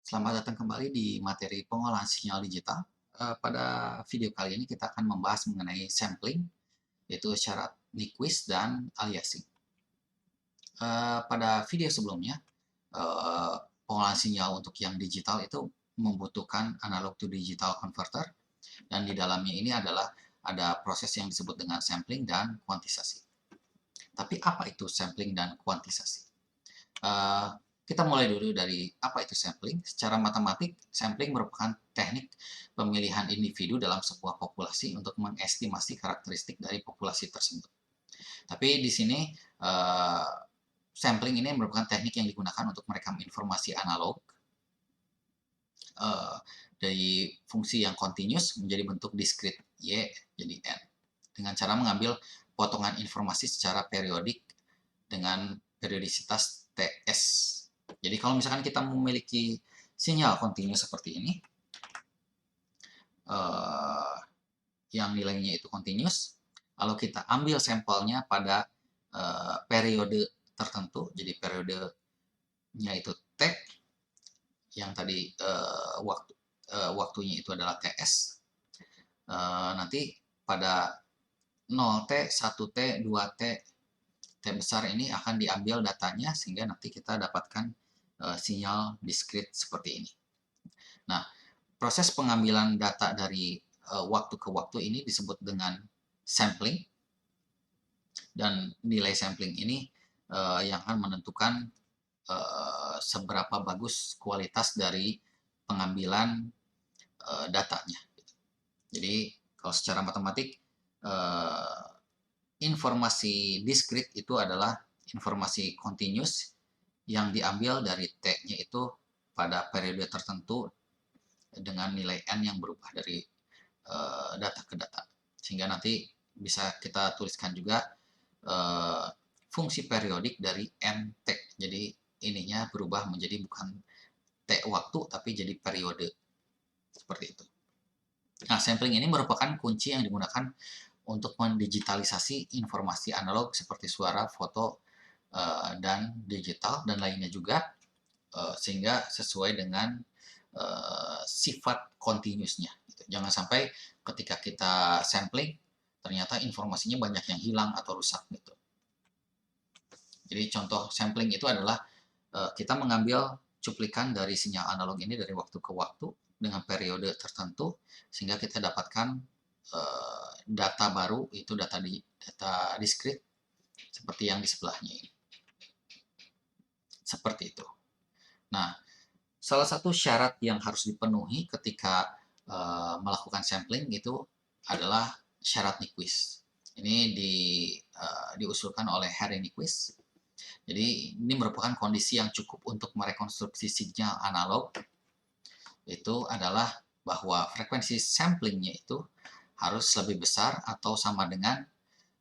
Selamat datang kembali di materi pengolahan sinyal digital. Pada video kali ini kita akan membahas mengenai sampling, yaitu syarat Nyquist dan aliasing. Pada video sebelumnya, pengolahan sinyal untuk yang digital itu membutuhkan analog to digital converter, dan di dalamnya ini adalah ada proses yang disebut dengan sampling dan kuantisasi. Tapi apa itu sampling dan kuantisasi? Uh, kita mulai dulu dari apa itu sampling. Secara matematik, sampling merupakan teknik pemilihan individu dalam sebuah populasi untuk mengestimasi karakteristik dari populasi tersebut. Tapi di sini sampling ini merupakan teknik yang digunakan untuk merekam informasi analog dari fungsi yang continuous menjadi bentuk discrete Y jadi N dengan cara mengambil potongan informasi secara periodik dengan periodisitas TS. Jadi kalau misalkan kita memiliki sinyal kontinu seperti ini, yang nilainya itu continuous, lalu kita ambil sampelnya pada periode tertentu, jadi periodenya itu T, yang tadi waktunya itu adalah TS, nanti pada 0T, 1T, 2T, T besar ini akan diambil datanya sehingga nanti kita dapatkan sinyal discrete seperti ini. Nah, proses pengambilan data dari waktu ke waktu ini disebut dengan sampling, dan nilai sampling ini yang akan menentukan seberapa bagus kualitas dari pengambilan datanya. Jadi kalau secara matematik informasi discrete itu adalah informasi continuous yang diambil dari T-nya itu pada periode tertentu dengan nilai N yang berubah dari data ke data. Sehingga nanti bisa kita tuliskan juga fungsi periodik dari NT. Jadi ininya berubah menjadi bukan T waktu, tapi jadi periode. Seperti itu. Nah, sampling ini merupakan kunci yang digunakan untuk mendigitalisasi informasi analog seperti suara, foto, dan digital, dan lainnya juga, sehingga sesuai dengan sifat continuousnya. Gitu. Jangan sampai ketika kita sampling, ternyata informasinya banyak yang hilang atau rusak. Gitu. Jadi contoh sampling itu adalah kita mengambil cuplikan dari sinyal analog ini dari waktu ke waktu dengan periode tertentu, sehingga kita dapatkan data baru, itu data discrete, seperti yang di sebelahnya ini. Seperti itu. Nah, salah satu syarat yang harus dipenuhi ketika melakukan sampling itu adalah syarat Nyquist. Ini diusulkan oleh Harry Nyquist. Jadi ini merupakan kondisi yang cukup untuk merekonstruksi sinyal analog. Itu adalah bahwa frekuensi samplingnya itu harus lebih besar atau sama dengan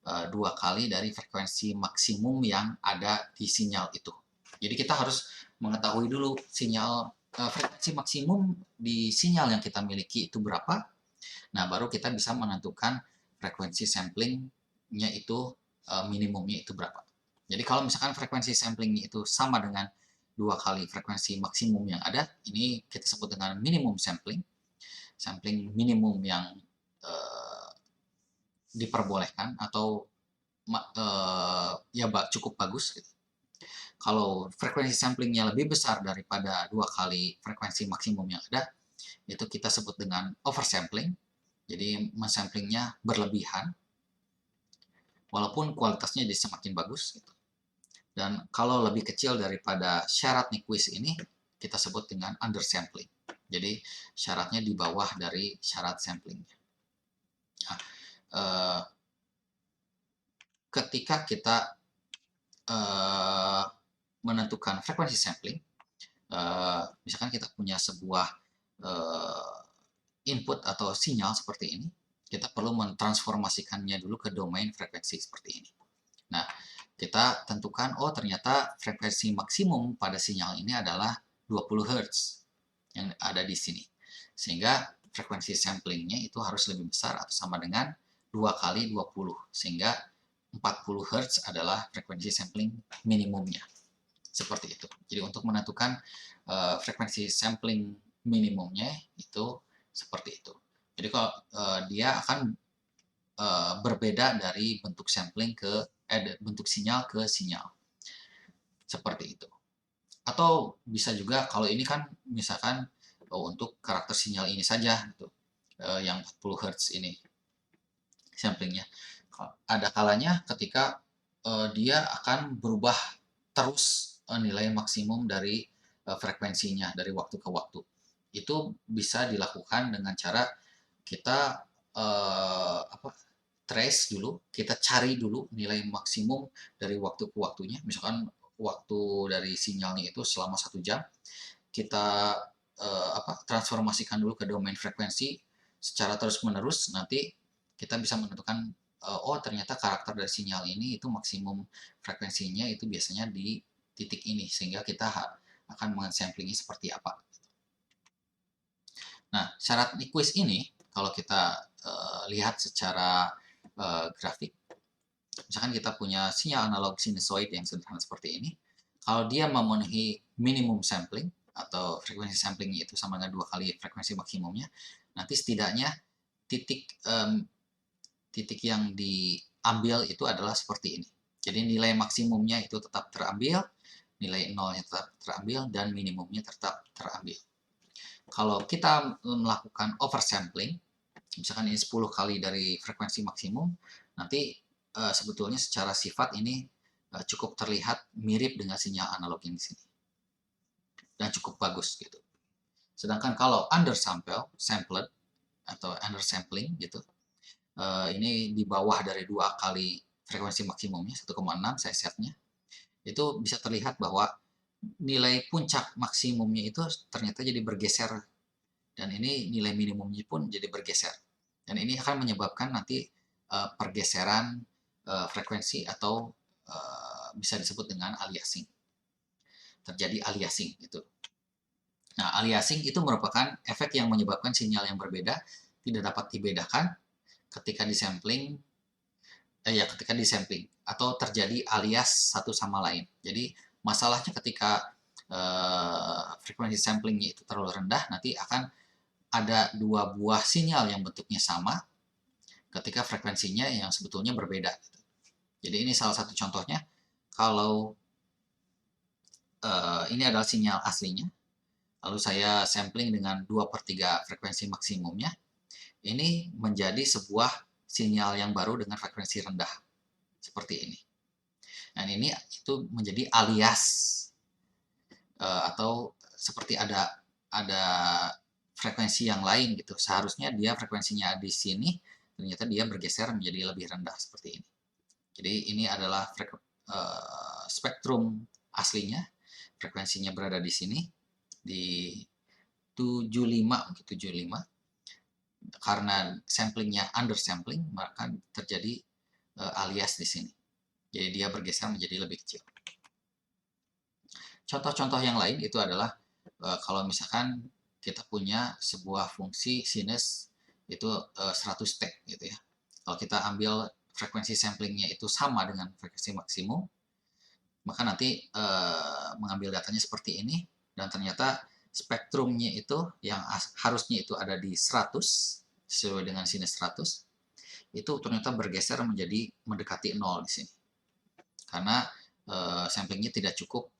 2 kali dari frekuensi maksimum yang ada di sinyal itu. Jadi kita harus mengetahui dulu frekuensi maksimum di sinyal yang kita miliki itu berapa. Nah, baru kita bisa menentukan frekuensi samplingnya itu minimumnya itu berapa. Jadi kalau misalkan frekuensi samplingnya itu sama dengan 2 kali frekuensi maksimum yang ada, ini kita sebut dengan minimum sampling. Sampling minimum yang diperbolehkan atau ya cukup bagus. Gitu. Kalau frekuensi samplingnya lebih besar daripada 2 kali frekuensi maksimum yang ada, itu kita sebut dengan oversampling. Jadi mensamplingnya berlebihan, walaupun kualitasnya jadi semakin bagus. Gitu. Dan kalau lebih kecil daripada syarat Nyquist ini, kita sebut dengan undersampling. Jadi syaratnya di bawah dari syarat samplingnya. Nah, ketika kita menentukan frekuensi sampling, misalkan kita punya sebuah input atau sinyal seperti ini, kita perlu mentransformasikannya dulu ke domain frekuensi seperti ini. Nah, kita tentukan, oh ternyata frekuensi maksimum pada sinyal ini adalah 20 Hz yang ada di sini. Sehingga frekuensi samplingnya itu harus lebih besar atau sama dengan 2 kali 20. Sehingga 40 Hz adalah frekuensi sampling minimumnya. Seperti itu. Jadi untuk menentukan frekuensi sampling minimumnya itu seperti itu. Jadi kalau dia akan berbeda dari bentuk sampling ke bentuk sinyal ke sinyal. Seperti itu. Atau bisa juga kalau ini kan misalkan untuk karakter sinyal ini saja gitu. Yang 40 Hz ini samplingnya. Ada kalanya ketika dia akan berubah terus nilai maksimum dari frekuensinya dari waktu ke waktu. Itu bisa dilakukan dengan cara kita trace dulu, kita cari dulu nilai maksimum dari waktu ke waktunya. Misalkan waktu dari sinyalnya itu selama 1 jam, kita transformasikan dulu ke domain frekuensi secara terus-menerus. Nanti kita bisa menentukan oh ternyata karakter dari sinyal ini itu maksimum frekuensinya itu biasanya di titik ini, sehingga kita akan mensamplingnya seperti apa. Nah, syarat Nyquist ini kalau kita lihat secara grafik, misalkan kita punya sinyal analog sinusoid yang sederhana seperti ini, kalau dia memenuhi minimum sampling atau frekuensi samplingnya itu sama dengan 2 kali frekuensi maksimumnya, nanti setidaknya titik yang diambil itu adalah seperti ini. Jadi nilai maksimumnya itu tetap terambil, nilai nolnya tetap terambil, dan minimumnya tetap terambil. Kalau kita melakukan oversampling, misalkan ini 10 kali dari frekuensi maksimum, nanti sebetulnya secara sifat ini cukup terlihat mirip dengan sinyal analog yang di sini. Dan cukup bagus gitu. Sedangkan kalau sampled atau undersampling gitu, ini di bawah dari 2 kali frekuensi maksimumnya, 1,6 saya setnya, itu bisa terlihat bahwa nilai puncak maksimumnya itu ternyata jadi bergeser, dan ini nilai minimumnya pun jadi bergeser. Dan ini akan menyebabkan nanti pergeseran frekuensi atau bisa disebut dengan aliasing. Terjadi aliasing gitu. Nah, aliasing itu merupakan efek yang menyebabkan sinyal yang berbeda tidak dapat dibedakan ketika disampling atau terjadi alias satu sama lain. Jadi masalahnya ketika frekuensi samplingnya itu terlalu rendah, nanti akan ada 2 buah sinyal yang bentuknya sama ketika frekuensinya yang sebetulnya berbeda. Jadi ini salah satu contohnya. Kalau ini adalah sinyal aslinya, lalu saya sampling dengan 2/3 frekuensi maksimumnya, ini menjadi sebuah sinyal yang baru dengan frekuensi rendah, seperti ini. Dan ini itu menjadi alias, atau seperti ada frekuensi yang lain gitu. Seharusnya dia frekuensinya di sini, ternyata dia bergeser menjadi lebih rendah seperti ini. Jadi ini adalah spektrum aslinya, frekuensinya berada di sini, di 75. Karena samplingnya undersampling, maka terjadi alias di sini. Jadi dia bergeser menjadi lebih kecil. Contoh-contoh yang lain itu adalah kalau misalkan kita punya sebuah fungsi sinus itu 100 T gitu ya. Kalau kita ambil frekuensi samplingnya itu sama dengan frekuensi maksimum, maka nanti mengambil datanya seperti ini, dan ternyata spektrumnya itu yang harusnya itu ada di 100 sesuai dengan sinus 100, itu ternyata bergeser menjadi mendekati 0 di sini. Karena samplingnya tidak cukup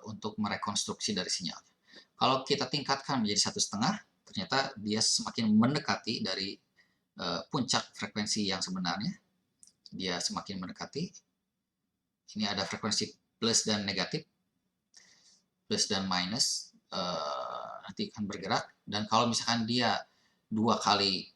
untuk merekonstruksi dari sinyalnya. Kalau kita tingkatkan menjadi 1,5, ternyata dia semakin mendekati dari puncak frekuensi yang sebenarnya. Dia semakin mendekati. Ini ada frekuensi plus dan negatif, plus dan minus, nanti akan bergerak. Dan kalau misalkan dia 2 kali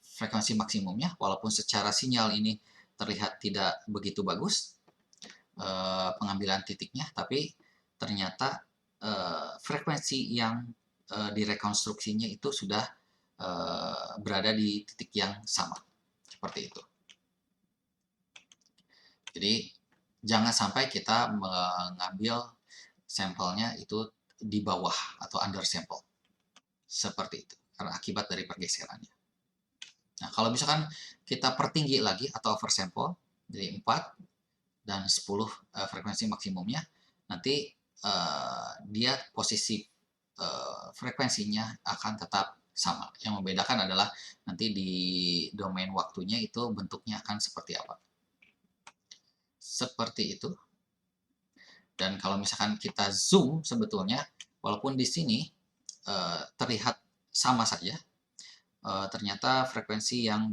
frekuensi maksimumnya, walaupun secara sinyal ini terlihat tidak begitu bagus pengambilan titiknya, tapi ternyata frekuensi yang direkonstruksinya itu sudah berada di titik yang sama, seperti itu. Jadi jangan sampai kita mengambil sampelnya itu di bawah atau under sample, seperti itu, karena akibat dari pergeserannya. Nah, kalau misalkan kita pertinggi lagi atau oversample, jadi 4 dan 10 frekuensi maksimumnya, nanti dia posisi frekuensinya akan tetap sama. Yang membedakan adalah nanti di domain waktunya itu bentuknya akan seperti apa. Seperti itu. Dan kalau misalkan kita zoom sebetulnya, walaupun di sini terlihat sama saja, ternyata frekuensi yang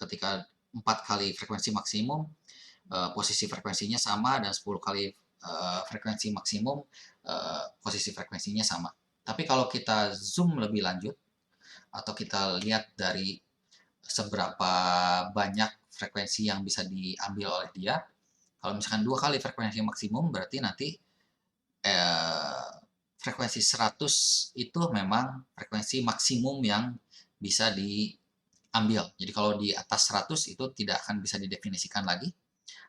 ketika 4 kali frekuensi maksimum, posisi frekuensinya sama, dan 10 kali frekuensi maksimum, posisi frekuensinya sama. Tapi kalau kita zoom lebih lanjut, atau kita lihat dari seberapa banyak frekuensi yang bisa diambil oleh dia, kalau misalkan 2 kali frekuensi maksimum, berarti nanti frekuensi 100 itu memang frekuensi maksimum yang bisa diambil. Jadi kalau di atas 100 itu tidak akan bisa didefinisikan lagi,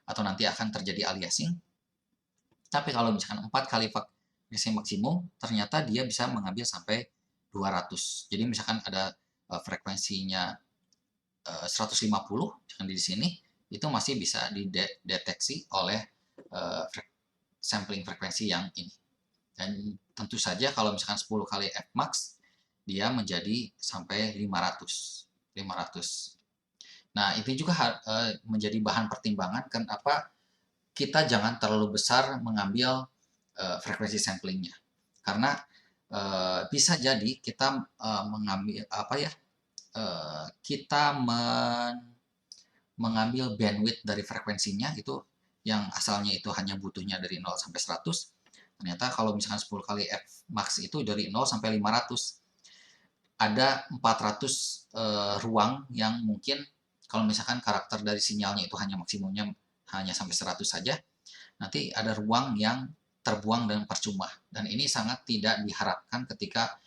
atau nanti akan terjadi aliasing. Tapi kalau misalkan 4 kali frekuensi maksimum, ternyata dia bisa mengambil sampai 200. Jadi misalkan ada frekuensinya 150, misalkan di sini, itu masih bisa dideteksi oleh sampling frekuensi yang ini. Dan tentu saja kalau misalkan 10 kali Fmax, dia menjadi sampai 500. Nah, itu juga menjadi bahan pertimbangan kenapa kita jangan terlalu besar mengambil frekuensi samplingnya. Karena bisa jadi kita mengambil kita mengambil bandwidth dari frekuensinya itu yang asalnya itu hanya butuhnya dari 0 sampai 100. Ternyata kalau misalkan 10 kali Fmax itu dari 0 sampai 500. Ada 400 ruang yang mungkin kalau misalkan karakter dari sinyalnya itu hanya maksimumnya hanya sampai 100 saja, nanti ada ruang yang terbuang dan percuma. Dan ini sangat tidak diharapkan ketika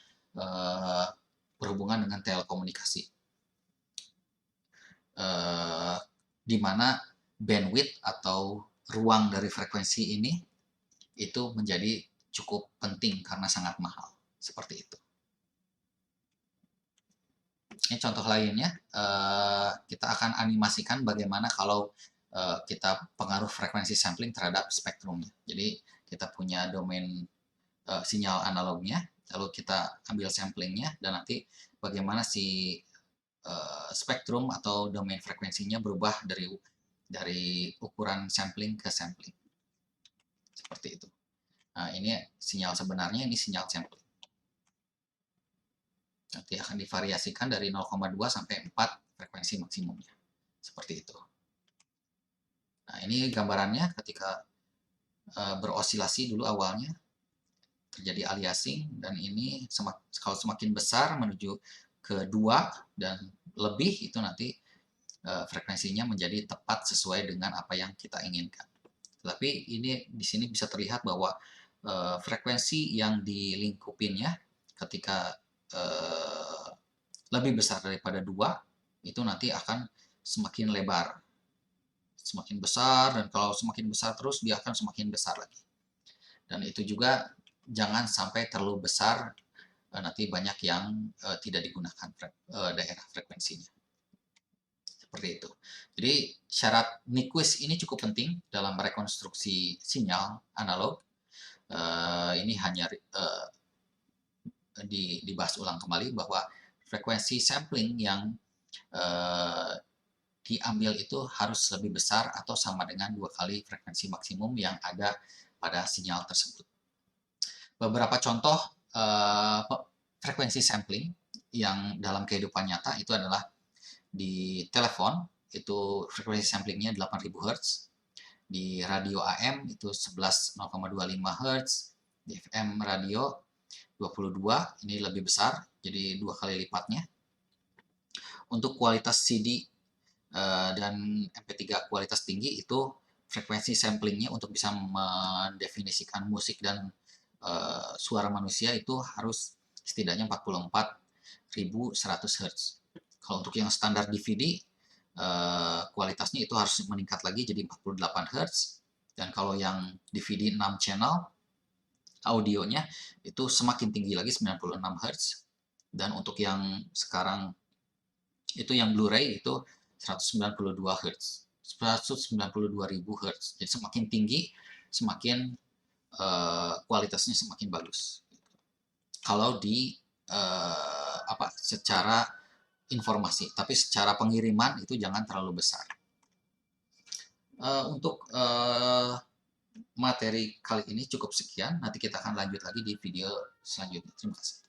berhubungan dengan telekomunikasi. Di mana bandwidth atau ruang dari frekuensi ini itu menjadi cukup penting karena sangat mahal. Seperti itu. Ini contoh lainnya, kita akan animasikan bagaimana kalau kita pengaruh frekuensi sampling terhadap spektrumnya. Jadi kita punya domain sinyal analognya, lalu kita ambil samplingnya, dan nanti bagaimana si spektrum atau domain frekuensinya berubah dari ukuran sampling ke sampling. Seperti itu. Nah, ini sinyal sebenarnya, ini sinyal sampling. Nanti akan divariasikan dari 0,2 sampai 4 frekuensi maksimumnya. Seperti itu. Nah, ini gambarannya ketika berosilasi dulu awalnya, terjadi aliasing, dan ini kalau semakin besar menuju ke 2 dan lebih, itu nanti frekuensinya menjadi tepat sesuai dengan apa yang kita inginkan. Tapi ini di sini bisa terlihat bahwa frekuensi yang dilingkupinnya ketika lebih besar daripada 2, itu nanti akan semakin lebar, semakin besar, dan kalau semakin besar terus dia akan semakin besar lagi. Dan itu juga jangan sampai terlalu besar, nanti banyak yang tidak digunakan daerah frekuensinya. Seperti itu. Jadi syarat Nyquist ini cukup penting dalam rekonstruksi sinyal analog. Ini hanya dibahas ulang kembali bahwa frekuensi sampling yang diambil itu harus lebih besar atau sama dengan 2 kali frekuensi maksimum yang ada pada sinyal tersebut. Beberapa contoh frekuensi sampling yang dalam kehidupan nyata itu adalah di telepon, itu frekuensi samplingnya 8000 Hz, di radio AM itu 11,025 Hz, di FM radio 22, ini lebih besar, jadi 2 kali lipatnya. Untuk kualitas CD dan MP3 kualitas tinggi, itu frekuensi samplingnya untuk bisa mendefinisikan musik dan suara manusia itu harus setidaknya 44.100 Hz. Kalau untuk yang standar DVD, kualitasnya itu harus meningkat lagi jadi 48 Hz. Dan kalau yang DVD 6 channel, audionya itu semakin tinggi lagi 96 Hz. Dan untuk yang sekarang itu yang Blu-ray itu 192 Hz. 192.000 Hz. Jadi semakin tinggi, semakin kualitasnya semakin bagus. Kalau di secara informasi, tapi secara pengiriman itu jangan terlalu besar. Untuk materi kali ini cukup sekian, nanti kita akan lanjut lagi di video selanjutnya. Terima kasih.